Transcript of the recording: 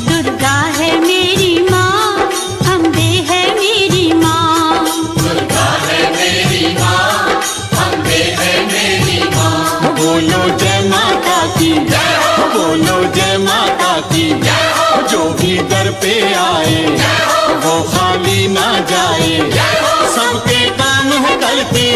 दुर्गा है मेरी माँ, अम्बे है मेरी माँ। दुर्गा है मेरी माँ, अम्बे है मेरी माँ। बोलो जय माता की, बोलो जय माता की। जो भी दर पे आए वो खाली ना जाए, सबके काम है करती